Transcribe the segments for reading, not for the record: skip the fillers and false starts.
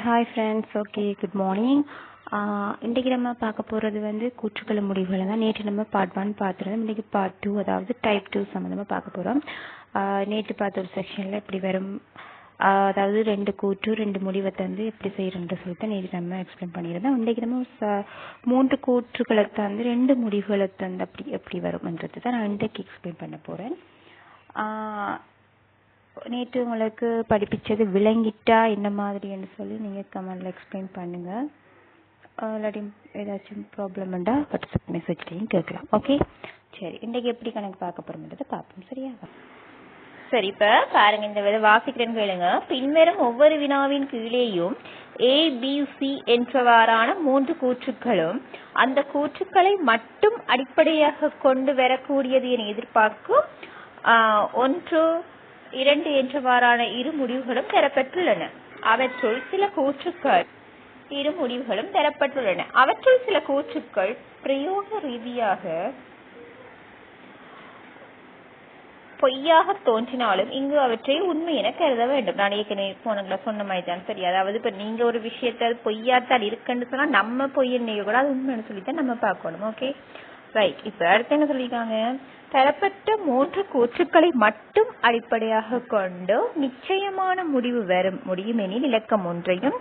Hi friends. Okay, good morning. இன்றைக்கி நம்ம பார்க்க போகிறது வந்து கூற்றுக்கள முடிவுகளை தான். நேற்று நம்ம பார்ட் 1 பார்த்துருந்தோம். இன்றைக்கி பார்ட் 2, அதாவது டைப் 2 சம்மந்தமாக பார்க்க போகிறோம். நேற்று பார்த்த ஒரு செக்ஷனில் எப்படி வரும், அதாவது 2 கூற்று 2 முடிவை தந்து எப்படி செய்கிறன்ற சொல்லிட்டு நேற்று நம்ம எக்ஸ்பிளைன் பண்ணியிருந்தோம். இன்றைக்கி நம்ம 3 கூற்றுக்களை தந்து 2 முடிவுகளை தந்து அப்படி எப்படி வரும்ன்றது தான் நான் இன்றைக்கு எக்ஸ்பிளைன் பண்ண போகிறேன். நேற்று உங்களுக்கு படிப்பிச்சது விளங்கிட்டா என்ன மாதிரின்னு சொல்லி நீங்கள் கமெண்டில் எக்ஸ்பிளைன் பண்ணுங்கள். இல்லாட்டி ஏதாச்சும் ப்ராப்ளம்ண்டா வாட்ஸ்அப் மெசேஜ்லையும் கேட்கலாம். ஓகே, சரி. இன்றைக்கு எப்படி கணக்கு பார்க்க போகிறோம்ன்றதை பார்ப்போம். சரியா? சரி, இப்போ பாருங்க, இந்த வித வாசிக்கிறேன்னு கேளுங்க. பின்வரும் ஒவ்வொரு வினாவின் கீழேயும் ABC என்றவாறான 3 கூற்றுக்களும் அந்த கூற்றுக்களை மட்டும் அடிப்படையாக கொண்டு வரக்கூடியது என எதிர்பார்க்கும் 1, 2 என்றவாறான இரு முடிவுகளும் தரப்பட்டுள்ளன. அவற்றுள் சில கூற்றுக்கள் இரு முடிவுகளும் தரப்பட்டுள்ளன. அவற்றுள் சில கூற்றுக்கள் பிரயோக ரீதியாக பொய்யாக தோன்றினாலும் இங்கு அவற்றை உண்மை என கருத வேண்டும். நான் ஏற்கனவே போனங்களை சொன்ன மாதிரி தான். சரி, அதாவது இப்ப நீங்க ஒரு விஷயத்த பொய்யாத்தான் இருக்குன்னு சொன்னா நம்ம பொய்யன்னையோ கூட அது உண்மைன்னு சொல்லித்தான் நம்ம பார்க்கணும். Okay, right. இப்ப அடுத்து என்ன சொல்லிருக்காங்க, தரப்பட்ட 3 கூற்றுக்களை மட்டும் அடிப்படையாக கொண்டு நிச்சயமான முடிவு வர முடியுமெனில் இலக்கம் 1ஐயும்,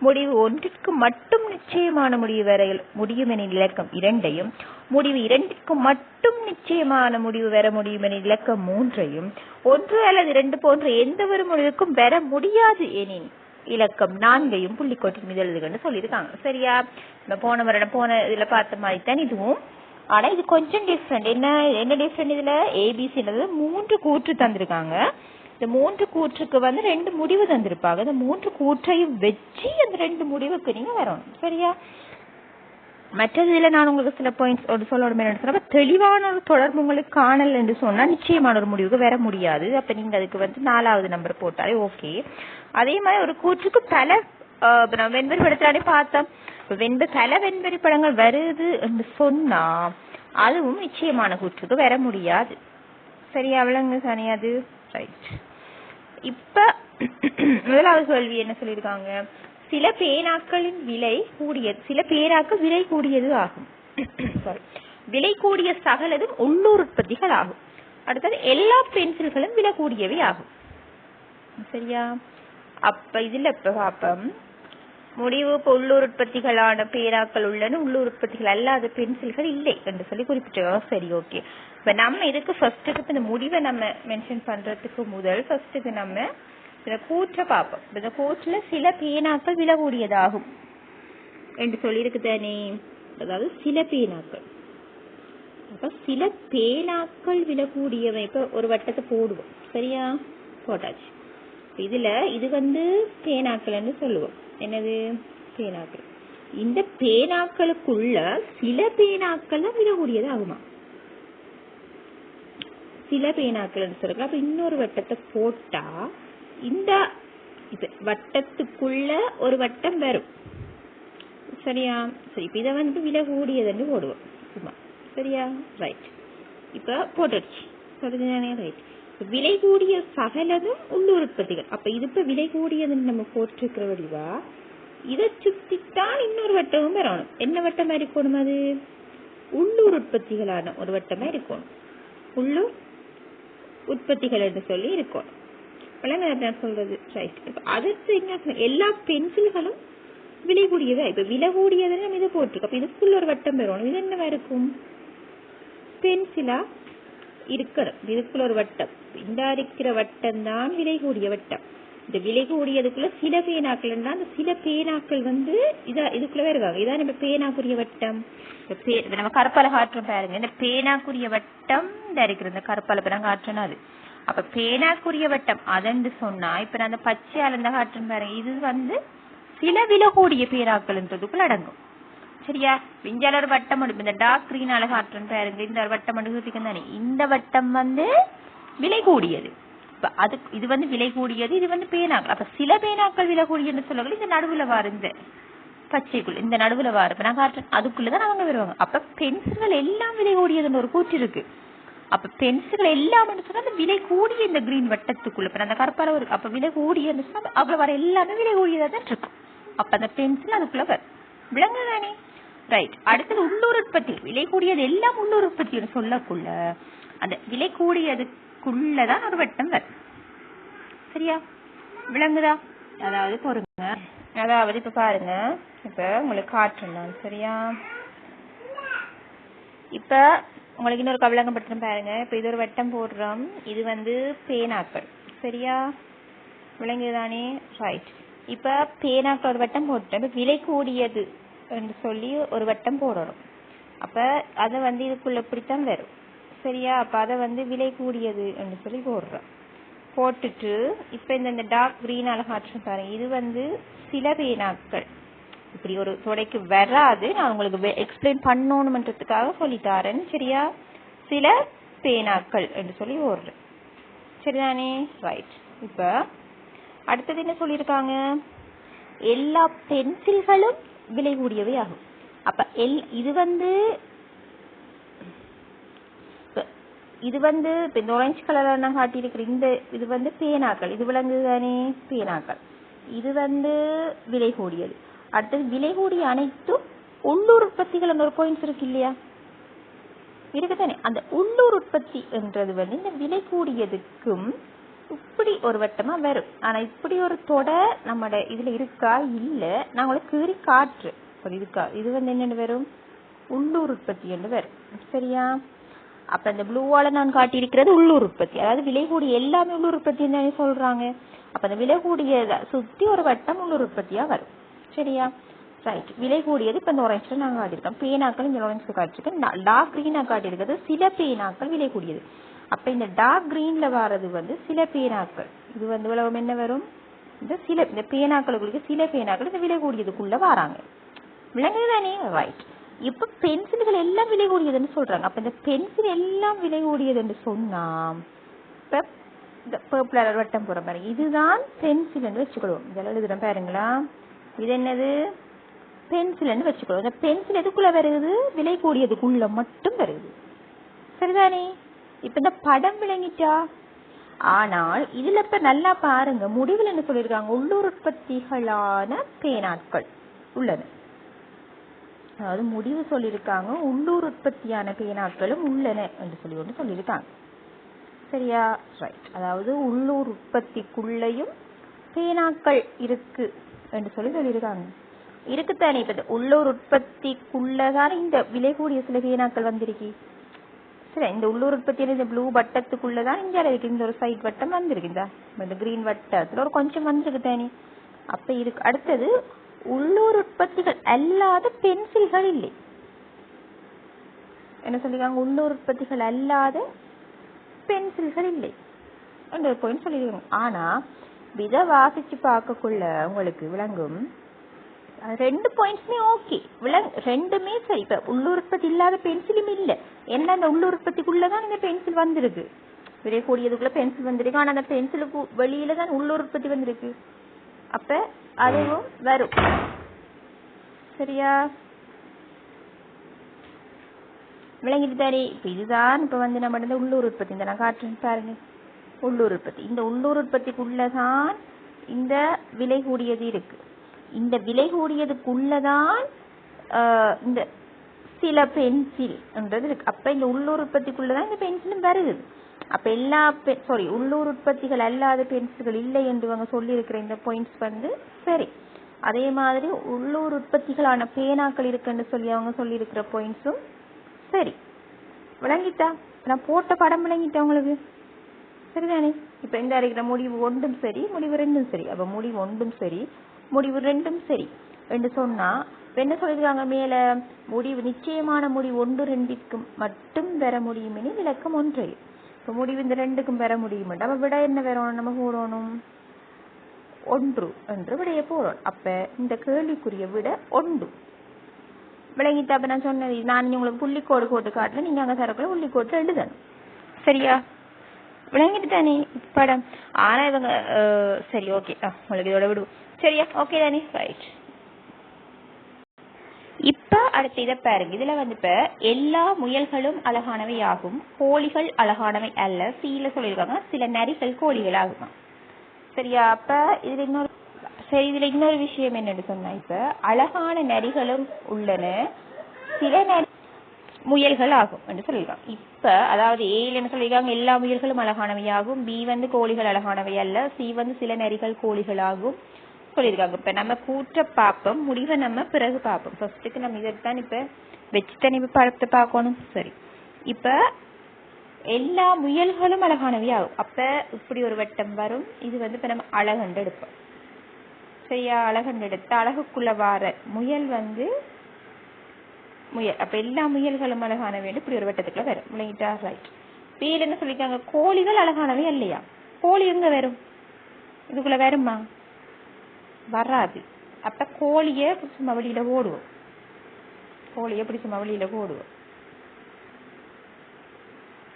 முடிவு 1ற்கு மட்டும் நிச்சயமான முடிவு வர முடியுமெனில் இலக்கம் 2ஐயும், முடிவு 2ற்கு மட்டும் நிச்சயமான முடிவு வர முடியுமெனில் இலக்கம் 3ஐயும், 1 அல்லது 2 போன்ற எந்த ஒரு முடிவுக்கும் வர முடியாது எனின் இலக்கம் 4ஐயும் புள்ளிக்கோட்டின் மீது எழுதுகன்னு சொல்லியிருக்காங்க. சரியா? போன இதுல பார்த்த மாதிரி தான் இதுவும். ஆனா இது கொஞ்சம் டிஃப்ரெண்ட். என்ன டிஃப்ரெண்ட்? இதுல ஏபிசின்றது 3 கூற்று தந்திருக்காங்க. இந்த 3 கூற்றுக்கு வந்து 2 முடிவு தந்திருப்பாங்க. இந்த 3 கூற்றையும் வச்சு அந்த 2 முடிவுக்கு நீங்க வரணும். சரியா? மற்றது இதுல நான் உங்களுக்கு சில பாயிண்ட்ஸ் ஒரு சொல்லணும். தெளிவான ஒரு தொடர்பு உங்களுக்கு காணல் என்று சொன்னா நிச்சயமான ஒரு முடிவுக்கு வர முடியாது. அப்ப நீங்க அதுக்கு வந்து 4வது நம்பர் போட்டாலே ஓகே. அதே மாதிரி ஒரு கூற்றுக்கு பல வெண்பரிப்படத்தானே பார்த்தோம். பல வெண்பரிப்படங்கள் வருது என்று சொன்னா அதுவும் நிச்சயமான கூற்றுக்கு வர முடியாது. சரியா? விளங்கு சனியாது. ரைட். இப்ப முதலாவது கேள்வி என்ன சொல்லியிருக்காங்க, சில பேனாக்களின் விலை கூடியது, சில பேனாக்கள் விலை கூடியது ஆகும். விலை கூடிய சகலதும் உள்ளூர் உற்பத்திகள் ஆகும். அடுத்தது எல்லா பென்சில்களும் விலை கூடியவை ஆகும். சரியா? அப்ப இதுல இப்ப பாப்போம், முடிவு உள்ளூர் உற்பத்திகளான பேனாக்கள் உள்ளன, உள்ளூர் உற்பத்திகள் அல்லாத பென்சில்கள் இல்லை என்று சொல்லி குறிப்பிட்டிருக்கோம். சரி, ஓகே. இப்ப நம்ம இதுக்கு ஃபர்ஸ்ட்டுக்கு இந்த முடிவை நம்ம மென்ஷன் பண்றதுக்கு முதல் ஃபர்ஸ்ட்டுக்கு நம்ம இந்த கூற்றை பார்ப்போம். இந்த கூற்றுல சில பேனாக்கள் விலை கூடியதாகும் என்று சொல்லி இருக்குதானே. அதாவது சில பேனாக்கள், அப்ப சில பேனாக்கள் விலை கூடியவை. இப்ப ஒரு வட்டத்தை போடுவோம். சரியா? போட்டாச்சு. இதுல இது வந்து பேனாக்கள்னு சொல்லுவோம். என்னது? பேனாக்கள். இந்த பேனாக்களுக்குள்ள சில பேனாக்கள் விலை கூடியது ஆகுமா? சில பேனாக்கள் சொல்லுங்க. அப்ப இன்னொரு வட்டத்தை போட்டா இந்த வட்டத்துக்குள்ள ஒரு வட்டம் வரும். சரியா? சரி, இப்ப இதை வந்து விலை கூடியதுன்னு போடுவோம் சும்மா. சரியா? ரைட். இப்ப போட்டுடுச்சு. சரிதானே? ரைட். விலை கூடிய சகலதும் உள்ளூர் உற்பத்திகள். அப்ப இது இப்ப விலை கூடியதுன்னு நம்ம போட்டிருக்கிற வடிவா இதை சுத்தித்தான் இன்னொரு வட்டமும் வரணும். என்ன வட்டமா இருக்கணும்? அது உள்ளூர் உற்பத்திகளான ஒரு வட்டமா இருக்கணும். உள்ளூர் உற்பத்திகள் என்று சொல்லி இருக்கணும். சொல்றது ரைட். அடுத்து என்ன, எல்லா பென்சில்களும் விலை கூடியதா. இப்ப விலை கூடியதுன்னு நம்ம இதை போட்டிருக்கோம். அப்ப இதுக்குள்ள ஒரு வட்டம் வரணும். இது என்னவா இருக்கும்? பென்சிலா இருக்கணும். இதுக்குள்ள ஒரு வட்டம், இந்த இருக்கிற வட்டம் தான் விலை கூடிய வட்டம். இந்த விலை கூடியதுக்குள்ள சில பேனாக்கள், அந்த சில பேனாக்கள் வந்து இதுக்குள்ள வருவாங்க. இதான் நம்ம பேனாக்குரிய வட்டம். நம்ம கருப்பால காட்டுறோம் பாருங்க. இந்த பேனாக்குரிய வட்டம் இந்த இருக்கிற இந்த கருப்பால பேனா காட்டுறோம். அது அப்ப பேனாக்குரிய வட்டம் அதன்னு சொன்னா இப்ப நான் அந்த பச்சையால இந்த காட்டுறேன் பாருங்க. இது வந்து சில விலை கூடிய பேனாக்கள்ன்றதுக்குள்ள அடங்கும். சரியா? விஞ்சால ஒரு வட்டம் எடுப்பு, இந்த டார்க் கிரீனால காட்டுறேன் பாருங்க. இந்த வட்டம் எடுத்துக்கணும் தானே. இந்த வட்டம் வந்து விலை கூடியது. இப்ப அது இது வந்து விலை கூடியது, இது வந்து பேனாக்கள். அப்ப சில பேனாக்கள் விலை கூடியதுன்னு சொல்லல. இந்த நடுவுல வாரு, இந்த பச்சைக்குள்ள இந்த நடுவுல வாரு இப்ப நான் காட்டுறேன். அதுக்குள்ளதான் அவங்க வருவாங்க. அப்ப பென்சில்கள் எல்லாம் விலை கூடியதுன்னு ஒரு கூற்று இருக்கு. அப்ப பென்சில்கள் எல்லாம் சொன்னா அந்த விலை கூடிய இந்த கிரீன் வட்டத்துக்குள்ள இப்ப அந்த கருப்பால ஒரு அப்ப விலை கூடிய அவ்வளவு வர எல்லாமே விலை கூடியதா தான் இருக்கும். அப்ப அந்த பென்சில் அதுக்குள்ள வரும். விளங்குதானே? ரைட். அடுத்தது உள்ளூர் உற்பத்தி. விலை கூடியது எல்லாம் உள்ளூர் உற்பத்தி சொல்லக்குள்ள அந்த விலை கூடியதுக்குள்ளதான் ஒரு வட்டம் வரும். சரியா? விளங்குதா? அதாவது பொறுங்க, அதாவது இப்ப பாருங்க, இப்ப உங்களுக்கு காட்டுறேன். சரியா? இப்ப உங்களுக்கு இன்னொரு கவிளங்கப்படுத்துறேன் பாருங்க. இப்ப இது ஒரு வட்டம் போடுறோம். இது பேனாக்கள். சரியா? விளங்குதானே? ரைட். இப்ப பேனாக்கள் ஒரு வட்டம் போட்டோம். விலை கூடியது என்று சொல்லி ஒரு வட்டம் போடணும். அப்ப அதை இதுக்குள்ள இப்படித்தான் வரும். சரியா? அப்ப அதை விலை கூடியது என்று சொல்லி போடுறோம். போட்டுட்டு இப்ப இந்த டார்க் கிரீன் அழகாற்று பாருங்க. இது சில பேனாக்கள் இப்படி ஒரு தொடைக்கு வராது. நான் உங்களுக்கு எக்ஸ்பிளைன் பண்ணணும்ன்றதுக்காக சொல்லித்தாரேன். சரியா? சில பேனாக்கள் என்று சொல்லி போடுறேன். சரிதானே? ரைட். இப்ப அடுத்தது என்ன சொல்லியிருக்காங்க? எல்லா பென்சில்களும் விலை கூடியவை ஆகும். அப்ப இது இந்த ஆரஞ்சு கலர்ல நான் காட்டியிருக்கிற இந்த இது பேனாக்கள். இது விளங்குதானே? பேனாக்கள். இது விலை கூடியது. அடுத்தது விலை கூடிய அனைத்தும் உள்ளூர் உற்பத்திகள் ஒரு பாயிண்ட்ஸ் இருக்கு இல்லையா? இருக்குதானே? அந்த உள்ளூர் உற்பத்தி என்றது இந்த விலை கூடியதுக்கும் இப்படி ஒரு வட்டமா வரும். ஆனா இப்படி ஒரு தொடை நம்ம இதுல இருக்கா? இல்ல. நான் உங்களுக்கு கீறி காட்டுறேன். இருக்கா? இது என்னன்னு வரும்? உள்ளூர் உற்பத்தி என்று வரும். சரியா? அப்ப இந்த ப்ளூவால நான் காட்டியிருக்கிறது உள்ளூர் உற்பத்தி. அதாவது விலை கூடிய எல்லாமே உள்ளூர் உற்பத்தி சொல்றாங்க. அப்ப அந்த விலை கூடிய சுத்தி ஒரு வட்டம் உள்ளூர் உற்பத்தியா வரும். சரியா? ரைட். விலை கூடியது இப்ப இந்த ஆரஞ்சுல நாங்க காட்டியிருக்கோம். பேனாக்கள் இந்த ஆரஞ்சுல காட்டியிருக்கேன். டார்க் கிரீனா காட்டியிருக்கிறது சில பேனாக்கள் விலை கூடியது. அப்ப இந்த டார்க் கிரீன்ல வர்றது சில பேனாக்கள். இது உலகம் என்ன வரும்? இந்த பேனாக்களுக்கு சில பேனாக்கள் இந்த விலை கூடியதுக்குள்ள வராங்க. விளங்குதானே? ரைட். இப்ப பென்சில்கள் எல்லாம் விலை கூடியதுன்னு சொல்றாங்க. அப்ப இந்த பென்சில் எல்லாம் விலை கூடியதுன்னு சொன்னா இப்ப இந்த பர்பிள் கலர் வட்டம் போற பாருங்க. இதுதான் பென்சில் என்று வச்சுக்கொள்வோம். இதெல்லாம் எழுதுறோம் பாருங்களா. இது என்னது? பென்சில் வச்சுக்கொள்வோம். இந்த பென்சில் எதுக்குள்ள வருது? விலை கூடியதுக்குள்ள மட்டும் வருது. சரிதானே? இப்ப இந்த படம் விளங்கிட்டா? ஆனால் இதுல இப்ப நல்லா பாருங்க, முடிவில் என்ன சொல்லியிருக்காங்க? உள்ளூர் உற்பத்திகளான பேனாக்கள் உள்ளன. அதாவது முடிவு சொல்லியிருக்காங்க உள்ளூர் உற்பத்தியான பேனாக்களும் உள்ளன என்று சொல்லியிருக்காங்க. சரியா? ரைட். அதாவது உள்ளூர் உற்பத்திக்குள்ளையும் பேனாக்கள் இருக்கு என்று சொல்லியிருக்காங்க. இருக்குத்தானே? இப்ப உள்ளூர் உற்பத்திக்குள்ளதான் இந்த விலை கூடிய சில பேனாக்கள் வந்திருக்கு. சரி, இந்த உள்ளூர் உற்பத்தியில இந்த ப்ளூ வட்டத்துக்குள்ளதான் இங்க இருக்கு. இந்த ஒரு சைட் வட்டம் வந்திருக்கு. இந்த கிரீன் வட்டத்துல ஒரு கொஞ்சம் வந்திருக்கு தானே. அப்ப இதுக்கு அடுத்தது உள்ளூர் உற்பத்திகள் அல்லாத பென்சில்கள் இல்லை. என்ன சொல்லிருக்காங்க? உள்ளூர் உற்பத்திகள் அல்லாத பென்சில்கள் இல்லை என்ற ஒரு பாயிண்ட் சொல்லிருக்காங்க. ஆனா இதை வாசிச்சு பார்க்கக்குள்ள உங்களுக்கு விளங்கும் ரெண்டு பாயிண்ட்ஸுமே ஓகே. ரெண்டுமே சரி. இப்ப உள்ளூர் உற்பத்தி இல்லாத பென்சிலும் இல்ல. என்ன அந்த உள்ளூர் உற்பத்திக்குள்ளதான் இந்த பென்சில் வந்திருக்கு. விலை கூடியதுக்குள்ள பென்சில் வந்திருக்கு. ஆனா அந்த பென்சிலுக்கு வெளியில தான் உள்ளூர் உற்பத்தி வந்திருக்கு. அப்ப அதுவும் வரும். சரியா? விளங்கிட்டு தானே? இப்ப இதுதான் இப்ப நம்ம இந்த உள்ளூர் உற்பத்தி. இந்த நான் காட்டுறேன் பாருங்க. உள்ளூர் உற்பத்தி. இந்த உள்ளூர் உற்பத்திக்குள்ளதான் இந்த விலை கூடியது இருக்கு. இந்த விலை கூடியதுக்குள்ளதான் இந்த சில பென்சில் என்றது இருக்கு. அப்ப இந்த உள்ளூர் உற்பத்திக்குள்ளதான் இந்த பென்சிலும் வருது. அப்ப எல்லா உள்ளூர் உற்பத்திகள் அல்லாத பென்சில்கள் இல்லை என்று அவங்க சொல்லி இருக்கிற இந்த பாயிண்ட்ஸ் சரி. அதே மாதிரி உள்ளூர் உற்பத்திகளான பேனாக்கள் இருக்குன்னு சொல்லி அவங்க சொல்லி இருக்கிற பாயிண்ட்ஸும் சரி. விளங்கிட்டா? நான் போட்ட படம் விளங்கிட்டா உங்களுக்கு? சரிதானே? இப்ப இந்த இருக்கிற முடிவு ஒன்றும் சரி, முடிவு ரெண்டும் சரி. அப்ப முடிவு ஒன்றும் சரி, முடிவு ரெண்டும் சரி என்று சொன்னா என்ன சொல்லிருக்காங்க மேல? முடிவு நிச்சயமான முடிவு ஒன்று ரெண்டிற்கும் மட்டும் பெற முடியும் என விளக்கம் ஒன்றே. இப்ப முடிவு இந்த ரெண்டுக்கும் பெற முடியும். நம்ம விட என்ன வரணும்? நம்ம போடணும் ஒன்று என்று விடைய போறோம். அப்ப இந்த கேள்விக்குரிய விட ஒன்று. விளங்கிட்டா? அப்ப நான் சொன்னது நான் உங்களுக்கு புள்ளிக்கோடு போட்டு காட்டுல நீங்க அங்க தரக்குள்ள புள்ளிக்கோட்டு எழுதணும். சரியா? விளங்கிட்டு தானே படம்? ஆனா இவங்க சரி ஓகே, உங்களுக்கு இதோட விடுவோம். சரியா? ஓகே தானே? ரைட். இப்ப அடுத்த இதை பாருங்க. இதுல இப்ப எல்லா முயல்களும் அழகானவை ஆகும், கோழிகள் அழகானவை அல்ல. சீல சொல்லியிருக்காங்க சில நரிகள் கோழிகள் ஆகுமா. சரியா? அப்ப இதுல இன்னொரு சரி, இதுல இன்னொரு விஷயம் என்னன்னு சொன்னா, இப்ப அழகான நரிகளும் உள்ளன, சில முயல்கள் ஆகும் என்று சொல்லிருக்காங்க. இப்ப அதாவது ஏல என்ன சொல்லிருக்காங்க, எல்லா முயல்களும் அழகானவையாகும், பி வந்து கோழிகள் அழகானவை அல்ல, சி வந்து சில நரிகள் கோழிகள் ஆகும் சொல்லியிருக்காங்க. இப்ப நம்ம கூற்ற பார்ப்போம், முடிவை நம்ம பிறகு பார்ப்போம். ஃபர்ஸ்ட்டுக்கு நம்ம இதைத்தான் இப்ப வச்சுதான் இப்ப படத்தை பார்க்கணும். சரி, இப்ப எல்லா முயல்களும் அழகானவை ஆகும். அப்ப இப்படி ஒரு வட்டம் வரும். இது வந்து இப்ப நம்ம அழகண்டு எடுப்போம். சரியா, அழகண்டு எடுத்து அழகுக்குள்ள வார முயல் வந்து முயல். அப்ப எல்லா முயல்களும் அழகானவை இப்படி ஒரு வட்டத்துக்குள்ள வரும். முளையிட்டா ரைட். பேர் என்ன சொல்லிருக்காங்க, கோழிகள் அழகானவை இல்லையா? கோழி எங்க வரும்? இதுக்குள்ள வருமா? வராது. அப்ப கோழிய சும்மா வெளியில ஓடுவோம். கோழிய எப்படி சும்மா வெளியில ஓடுவோம்?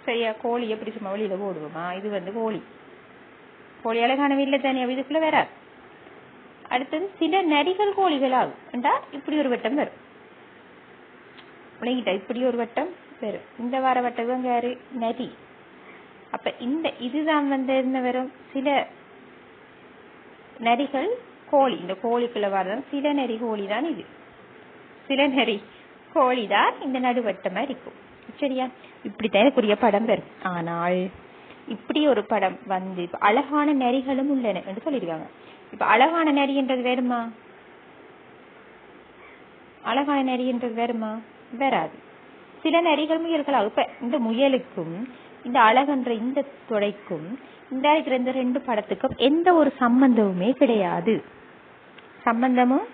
சரியா, கோழி எப்படி சும்மா வெளியில ஓடுவோமா? இது வந்து கோழி. கோழி அழகானவை இல்லை தானே, இதுக்குள்ள வராது. அடுத்தது சில நரிகள் கோழிகள் ஆகும். இப்படி ஒரு வட்டம் வரும். விளங்கிட்டா? இப்படி ஒரு வட்டம் வரும். இந்த வார வட்டம் யாரு? நரி. அப்ப இந்த இதுதான் வந்து என்ன வரும்? சில நரிகள் கோழி. இந்த கோழிக்குள்ள வரதான் சில நரி கோழி தான். இது சில நரி கோழிதான் இந்த நடுவட்டமா இருக்கும். சரியா, இப்படித்தான் எனக்குரிய படம் வரும். ஆனால் இப்படி ஒரு படம் வந்து இப்ப அழகான நரிகளும் உள்ளன என்று சொல்லியிருக்காங்க. இப்ப அழகான நரி என்றது வேறுமா? அழகான நரி என்றது வேறுமா? வராது. சில நரிகள் முயல்களாகும். இப்ப இந்த முயலுக்கும் இந்த அழகன்ற இந்த தொடைக்கும் இந்த இருக்கிற இந்த ரெண்டு படத்துக்கும் எந்த ஒரு சம்பந்தமுமே கிடையாது. சம்பந்தமும்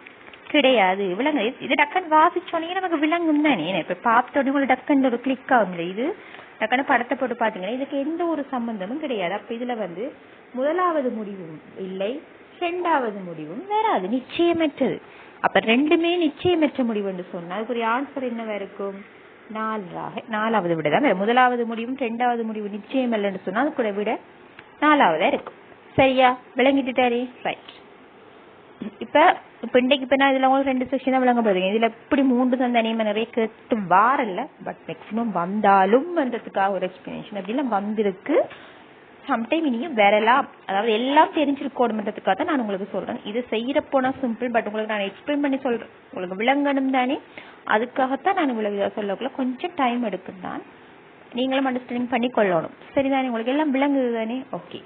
கிடையாது. விலங்கு இது டக்குன்னு வாசிச்சோன்னே நமக்கு விலங்கும் தானே. இப்ப பார்த்தோன்னே உங்களுக்கு டக்குன்னு ஒரு கிளிக் ஆகுங்க. இது டக்குன்னு படத்தை போட்டு பாத்தீங்கன்னா இதுக்கு எந்த ஒரு சம்பந்தமும் கிடையாது. அப்ப இதுல வந்து முதலாவது முடிவும் இல்லை, இரண்டாவது முடிவும் வராது, நிச்சயமற்றது. அப்ப ரெண்டுமே நிச்சயமற்ற முடிவு என்று சொன்னா அதுக்குரிய ஆன்சர் என்னவா இருக்கும்? நாலாவது விட தான். முதலாவது முடிவும் இரண்டாவது முடிவு நிச்சயம் இல்லைன்னு சொன்னா அது கூட விட நாலாவதா இருக்கும். சரியா, விளங்கிட்டுட்டாரே ரைட். இப்ப இன்னைக்கு இப்ப நான் இதுல உங்களுக்கு 2 செக்ஷன் தான் விளங்கப்படுதுங்க. இதுல இப்படி 3 தனியமா நிறைய கேட்டு வாரல்ல, பட் மேக்சிமம் வந்தாலும் வந்ததுக்காக ஒரு எக்ஸ்பிளனேஷன் அப்படிலாம் வந்திருக்கு. சம்டைம் இனியும் வரலாம். அதாவது எல்லாம் தெரிஞ்சிருக்கோடுன்றதுக்காக தான் நான் உங்களுக்கு சொல்றேன். இது செய்யற போனா சிம்பிள், பட் உங்களுக்கு நான் எக்ஸ்பிளைன் பண்ணி சொல்றேன். உங்களுக்கு விளங்கணும் தானே, அதுக்காகத்தான் நான் இவ்வளவு சொல்லக்குள்ள கொஞ்சம் டைம் எடுக்கும் தான். நீங்களும் அண்டர்ஸ்டாண்டிங் பண்ணி கொள்ளணும். சரிதானே, உங்களுக்கு எல்லாம் விளங்குது தானே? ஓகே.